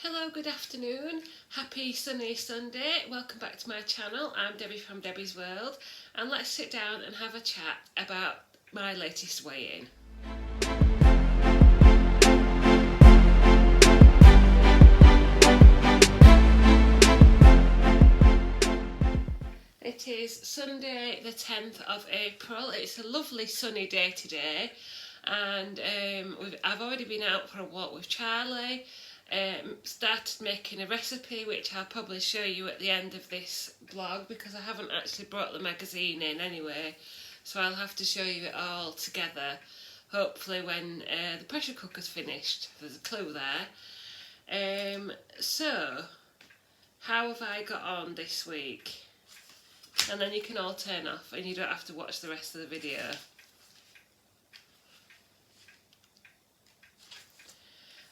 Hello, good afternoon, happy sunny Sunday, welcome back to my channel. I'm Debbie from Debbie's World, and let's sit down and have a chat about my latest weigh-in. It is Sunday the 10th of April. It's a lovely sunny day today, and I've already been out for a walk with Charlie. Started making a recipe which I'll probably show you at the end of this vlog, because I haven't actually brought the magazine in anyway, so I'll have to show you it all together, hopefully when the pressure cooker's finished. There's a clue there. So how have I got on this week? And then you can all turn off and you don't have to watch the rest of the video.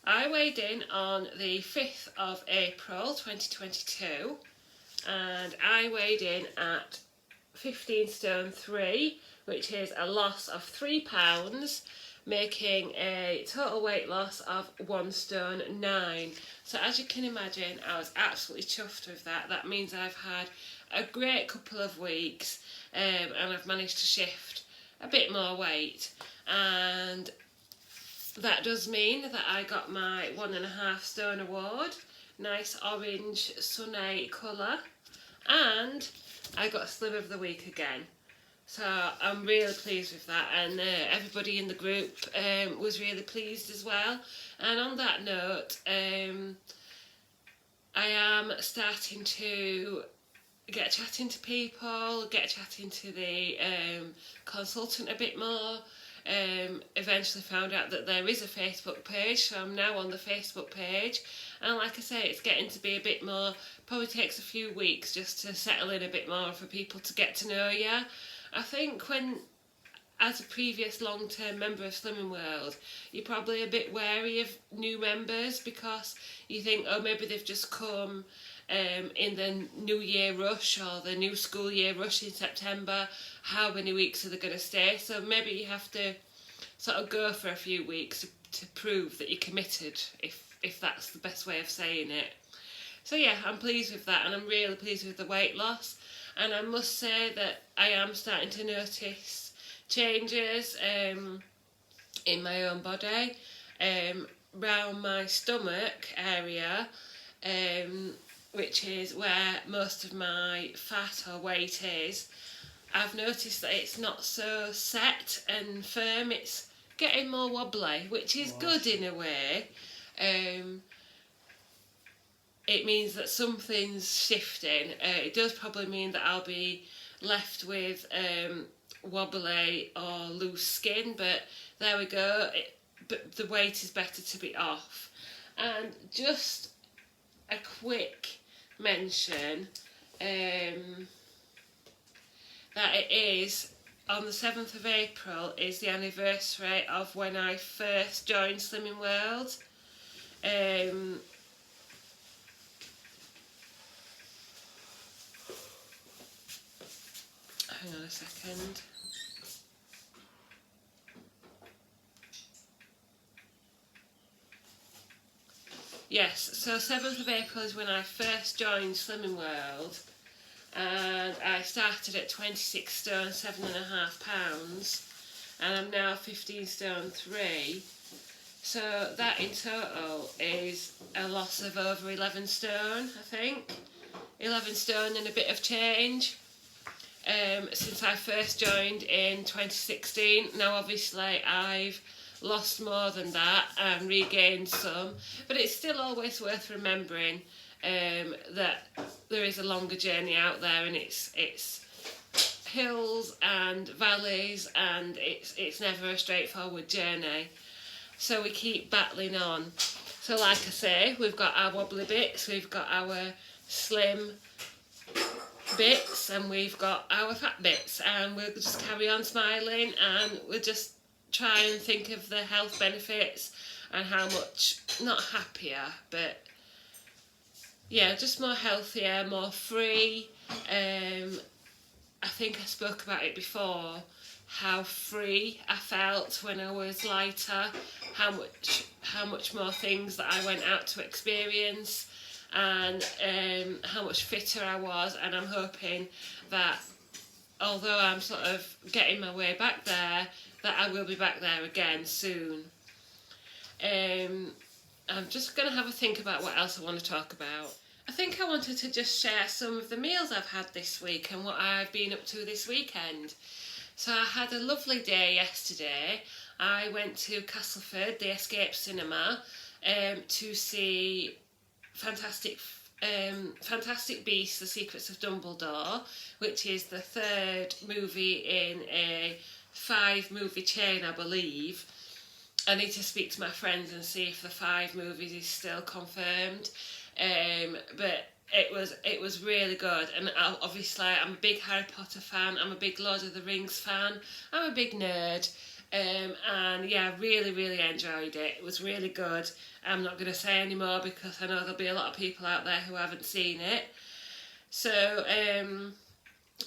I weighed in on the 5th of April 2022, and I weighed in at 15 stone 3, which is a loss of £3, making a total weight loss of 1 stone 9. So as you can imagine, I was absolutely chuffed with that. That means I've had a great couple of weeks, and I've managed to shift a bit more weight, and that does mean that I got my 1.5 stone award, nice orange sunny colour, and I got Slim of the Week again. So I'm really pleased with that, and everybody in the group was really pleased as well. And on that note, I am starting to get chatting to people, get chatting to the consultant a bit more. Eventually found out that there is a Facebook page, so I'm now on the Facebook page, and like I say, it's getting to be a bit more, probably takes a few weeks just to settle in a bit more for people to get to know you. I think when, as a previous long-term member of Slimming World, you're probably a bit wary of new members, because you think, oh, maybe they've just come in the New Year rush or the new school year rush in September. How many weeks are they going to stay? So maybe you have to sort of go for a few weeks to prove that you're committed, if that's the best way of saying it. So yeah, I'm pleased with that, and I'm really pleased with the weight loss. And I must say that I am starting to notice changes in my own body, around my stomach area, which is where most of my fat or weight is. I've noticed that it's not so set and firm, it's getting more wobbly, which is good in a way. It means that something's shifting. It does probably mean that I'll be left with wobbly or loose skin, but there we go. But the weight is better to be off. And just a quick mention that it is on the 7th of April is the anniversary of when I first joined Slimming World. Hang on a second. Yes, so 7th of April is when I first joined Slimming World, and I started at 26 stone 7.5 pounds, and I'm now 15 stone 3. So that in total is a loss of over 11 stone, I think. 11 stone and a bit of change since I first joined in 2016. Now obviously I've lost more than that and regained some, but it's still always worth remembering that there is a longer journey out there, and it's hills and valleys, and it's never a straightforward journey, so we keep battling on. So like I say, we've got our wobbly bits, we've got our slim bits, and we've got our fat bits, and we'll just carry on smiling, and we'll just try and think of the health benefits and how much, not happier, but yeah, just more healthier, more free. I think I spoke about it before, how free I felt when I was lighter, how much more things that I went out to experience, and how much fitter I was. And I'm hoping that although I'm sort of getting my way back there, that I will be back there again soon. I'm just going to have a think about what else I want to talk about. I think I wanted to just share some of the meals I've had this week and what I've been up to this weekend. So I had a lovely day yesterday. I went to Castleford, the Escape Cinema, to see Fantastic Beasts: The Secrets of Dumbledore, which is the third movie in a 5-movie chain, I believe. I need to speak to my friends and see if the 5 movies is still confirmed. But it was really good, and obviously I'm a big Harry Potter fan, I'm a big Lord of the Rings fan, I'm a big nerd, and yeah, really enjoyed it. It was really good. I'm not going to say any more because I know there'll be a lot of people out there who haven't seen it. So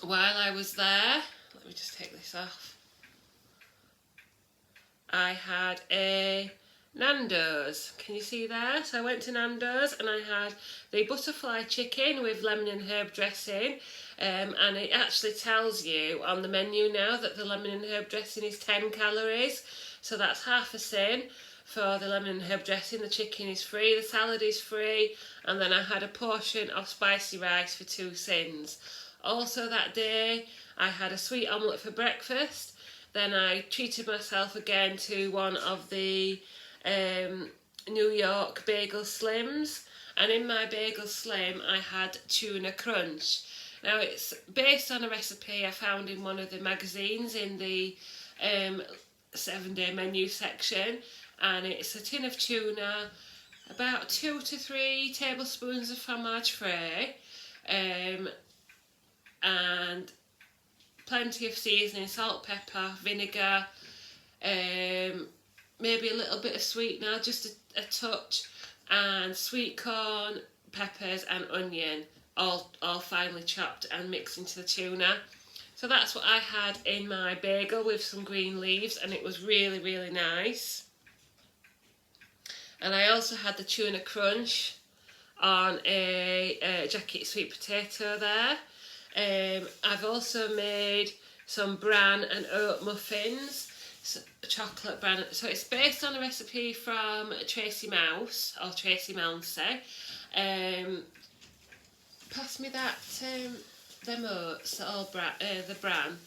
while I was there, let me just take this off, I had a Nando's. Can you see there? So I went to Nando's and I had the butterfly chicken with lemon and herb dressing, and it actually tells you on the menu now that the lemon and herb dressing is 10 calories, so that's half a sin for the lemon and herb dressing. The chicken is free, the salad is free, and then I had a portion of spicy rice for 2 sins. Also that day I had a sweet omelette for breakfast. Then I treated myself again to one of the New York bagel slims, and in my bagel slim I had tuna crunch. Now it's based on a recipe I found in one of the magazines in the 7-day menu section, and it's a tin of tuna, about 2 to 3 tablespoons of fromage frais, and plenty of seasoning, salt, pepper, vinegar, maybe a little bit of sweetener, just a touch, and sweet corn, peppers and onion, all finely chopped and mixed into the tuna. So that's what I had in my bagel with some green leaves, and it was really nice. And I also had the tuna crunch on a jacket sweet potato there. I've also made some bran and oat muffins, chocolate bran. So it's based on a recipe from Tracy Mouse, or Tracy Mounsey. Pass me that, them oats, the bran.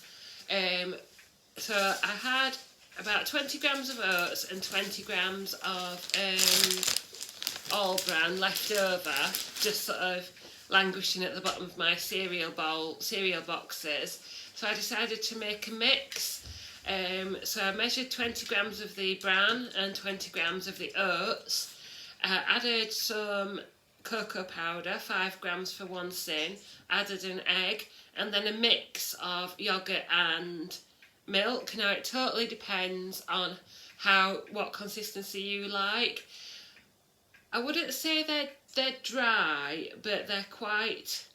So I had about 20 grams of oats and 20 grams of all bran left over, just sort of languishing at the bottom of my cereal boxes. So I decided to make a mix. So I measured 20 grams of the bran and 20 grams of the oats. Added some cocoa powder, 5 grams for 1 sin. Added an egg, and then a mix of yogurt and milk. Now it totally depends on what consistency you like. I wouldn't say they're dry, but they're quite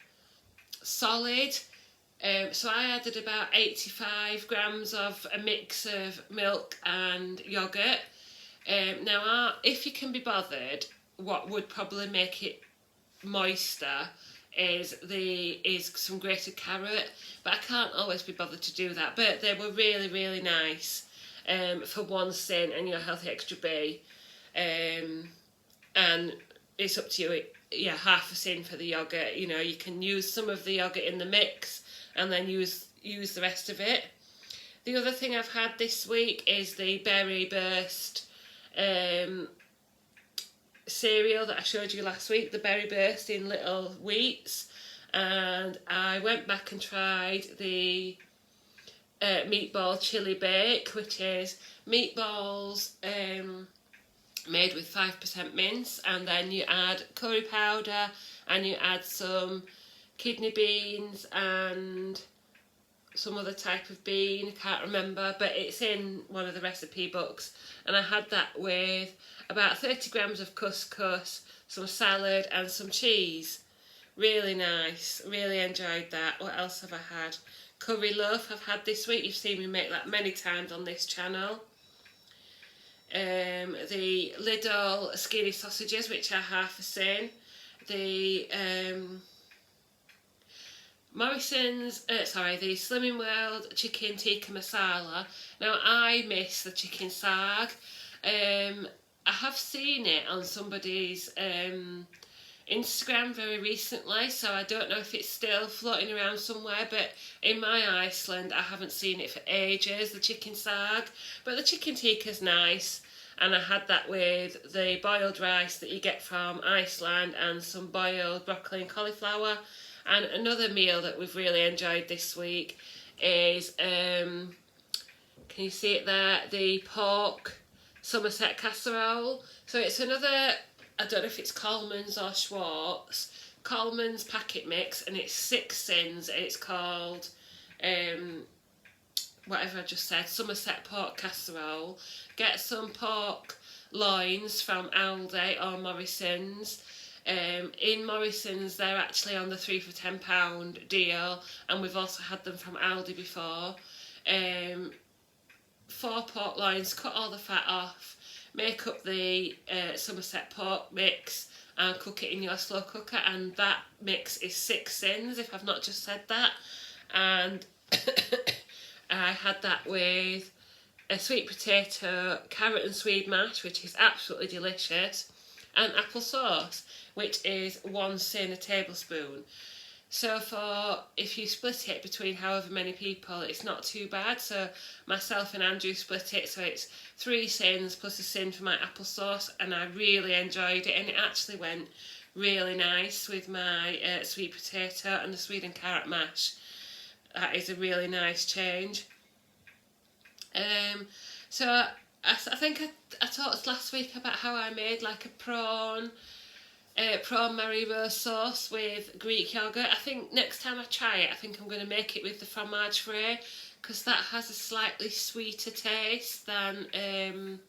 solid. So I added about 85 grams of a mix of milk and yogurt. Now, if you can be bothered, what would probably make it moister is some grated carrot, but I can't always be bothered to do that. But they were really nice for 1 sin and your healthy extra B. And it's up to you. Yeah, half a sin for the yogurt. You know, you can use some of the yogurt in the mix and then use the rest of it. The other thing I've had this week is the Berry Burst cereal that I showed you last week, the Berry Burst in little wheats, and I went back and tried the meatball chili bake, which is meatballs made with 5% mince, and then you add curry powder and you add some kidney beans and some other type of bean, I can't remember, but it's in one of the recipe books. And I had that with about 30 grams of couscous, some salad and some cheese. Really nice, really enjoyed that. What else have I had? curry loaf I've had this week. You've seen me make that many times on this channel. The Lidl skinny sausages, which are half a sin. The the Slimming World chicken tikka masala. Now I miss the chicken sarg. I have seen it on somebody's Instagram very recently, so I don't know if it's still floating around somewhere, but in my Iceland I haven't seen it for ages, the chicken sarg. But the chicken tikka's nice, and I had that with the boiled rice that you get from Iceland and some boiled broccoli and cauliflower. And another meal that we've really enjoyed this week is, can you see it there, the pork Somerset casserole. So it's another, I don't know if it's Coleman's or Schwartz, Coleman's packet mix, and it's 6 sins. It's called, whatever I just said, Somerset pork casserole. Get some pork loins from Aldi or Morrison's. In Morrison's they're actually on the 3 for £10 deal, and we've also had them from Aldi before. 4 pork loins, cut all the fat off, make up the Somerset pork mix and cook it in your slow cooker, and that mix is 6 sins, if I've not just said that. And I had that with a sweet potato, carrot and swede mash, which is absolutely delicious, and apple sauce, which is 1 sin a tablespoon. So if you split it between however many people, it's not too bad. So myself and Andrew split it, so it's 3 sins plus a sin for my apple sauce, and I really enjoyed it, and it actually went really nice with my sweet potato and the swede and carrot mash. That is a really nice change. So I think I talked last week about how I made like a prawn Marie Rose sauce with Greek yogurt. I think next time I try it, I think I'm going to make it with the fromage frais, because that has a slightly sweeter taste than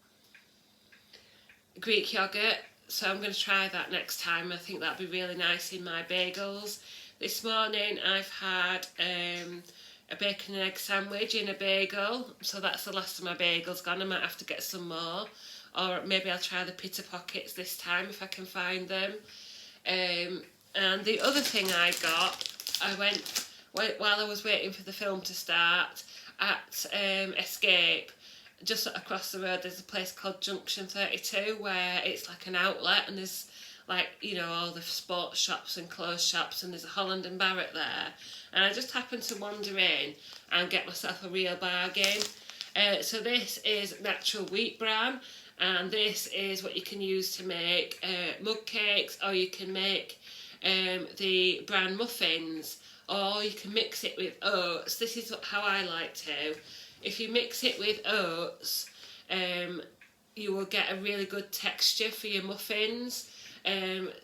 Greek yogurt. So I'm going to try that next time. I think that'd be really nice in my bagels. This morning I've had a bacon and egg sandwich in a bagel, so that's the last of my bagels gone. I might have to get some more, or maybe I'll try the pita pockets this time if I can find them. And the other thing I got, I went while I was waiting for the film to start at Escape. Just across the road there's a place called Junction 32 where it's like an outlet, and there's like, you know, all the sports shops and clothes shops, and there's a Holland and Barrett there, and I just happened to wander in and get myself a real bargain. So this is natural wheat bran, and this is what you can use to make mug cakes, or you can make the bran muffins, or you can mix it with oats. This is how I like to. If you mix it with oats, you will get a really good texture for your muffins.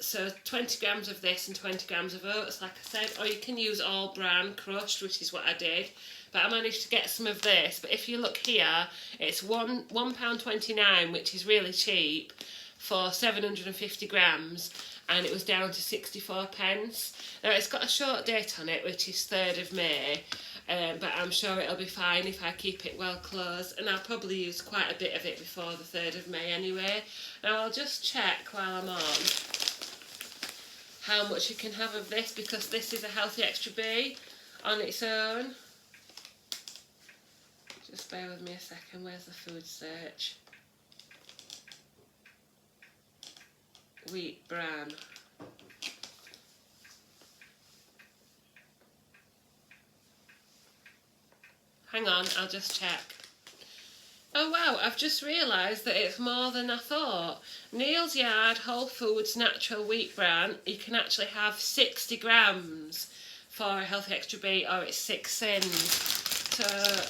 So 20 grams of this and 20 grams of oats, like I said, or you can use all bran crushed, which is what I did, but I managed to get some of this. But if you look here, it's £1.29, which is really cheap for 750 grams, and it was down to 64 pence. Now it's got a short date on it, which is 3rd of May, but I'm sure it'll be fine if I keep it well closed, and I'll probably use quite a bit of it before the 3rd of May anyway. Now I'll just check while I'm on how much you can have of this, because this is a healthy extra B on its own. Just bear with me a second, where's the food search? Wheat bran. Hang on, I'll just check. Oh wow, I've just realised that it's more than I thought. Neil's Yard Whole Foods Natural Wheat Bran, you can actually have 60 grams for a healthy extra B, or it's 6 sins. So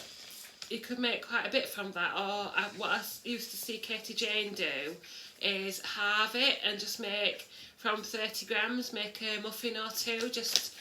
you could make quite a bit from that, or what I used to see Katie Jane do is halve it and just make from 30 grams, make a muffin or two just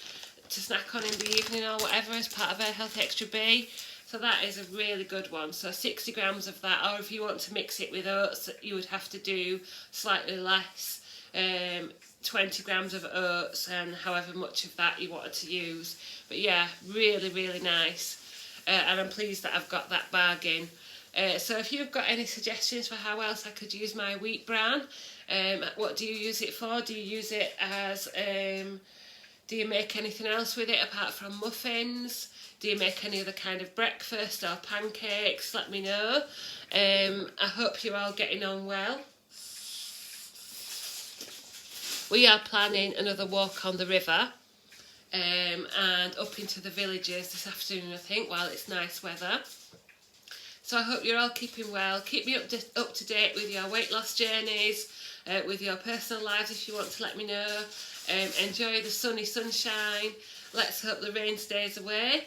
to snack on in the evening or whatever as part of a healthy extra B. So that is a really good one. So 60 grams of that, or if you want to mix it with oats, you would have to do slightly less. 20 grams of oats and however much of that you wanted to use. But yeah, really, really nice. And I'm pleased that I've got that bargain. So if you've got any suggestions for how else I could use my wheat bran, what do you use it for? Do you use it as, do you make anything else with it apart from muffins? Do you make any other kind of breakfast or pancakes? Let me know. I hope you're all getting on well. We are planning another walk on the river and up into the villages this afternoon, I think, while it's nice weather. So I hope you're all keeping well. Keep me up to date with your weight loss journeys, with your personal lives if you want to let me know. Enjoy the sunny sunshine. Let's hope the rain stays away.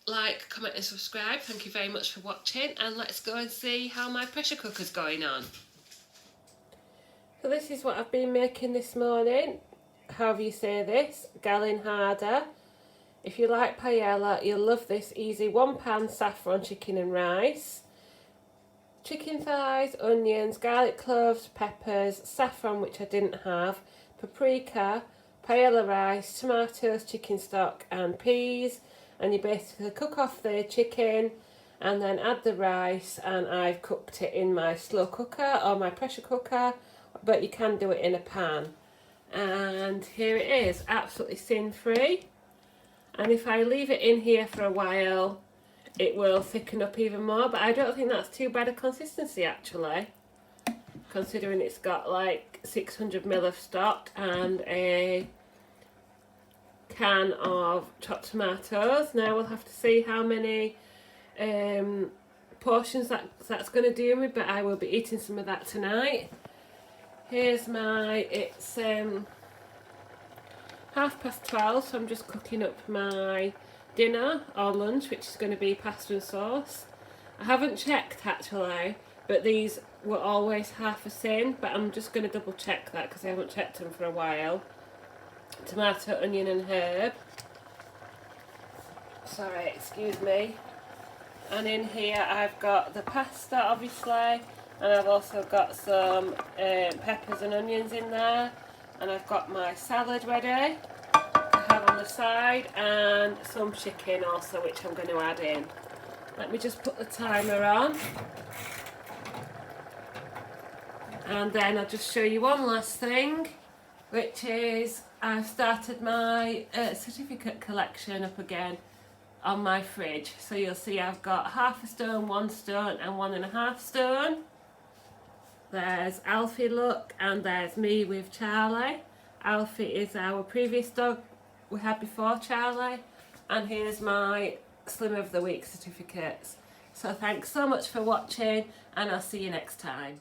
Like, comment and subscribe. Thank you very much for watching, and let's go and see how my pressure cooker's going on. So this is what I've been making this morning. However you say this, gallon harder. If you like paella, you'll love this easy 1 pan saffron chicken and rice. Chicken thighs, onions, garlic cloves, peppers, saffron which I didn't have, paprika, paella rice, tomatoes, chicken stock and peas. And you basically cook off the chicken and then add the rice, and I've cooked it in my slow cooker or my pressure cooker, but you can do it in a pan. And here it is, absolutely sin free. And if I leave it in here for a while, it will thicken up even more, but I don't think that's too bad a consistency actually, considering it's got like 600 ml of stock and a can of chopped tomatoes. Now we'll have to see how many portions that's going to do me, but I will be eating some of that tonight. Here's my, it's 12:30, so I'm just cooking up my dinner or lunch, which is going to be pasta and sauce. I haven't checked actually, but these were always half a sin, but I'm just going to double check that because I haven't checked them for a while. Tomato, onion and herb. Sorry, excuse me. And in here I've got the pasta obviously, and I've also got some peppers and onions in there, and I've got my salad ready to have on the side, and some chicken also which I'm going to add in. Let me just put the timer on, and then I'll just show you one last thing, which is I've started my certificate collection up again on my fridge. So you'll see I've got 1/2 stone, 1 stone and 1.5 stone. There's Alfie, look, and there's me with Charlie. Alfie is our previous dog we had before Charlie. And here's my Slim of the Week certificates. So thanks so much for watching, and I'll see you next time.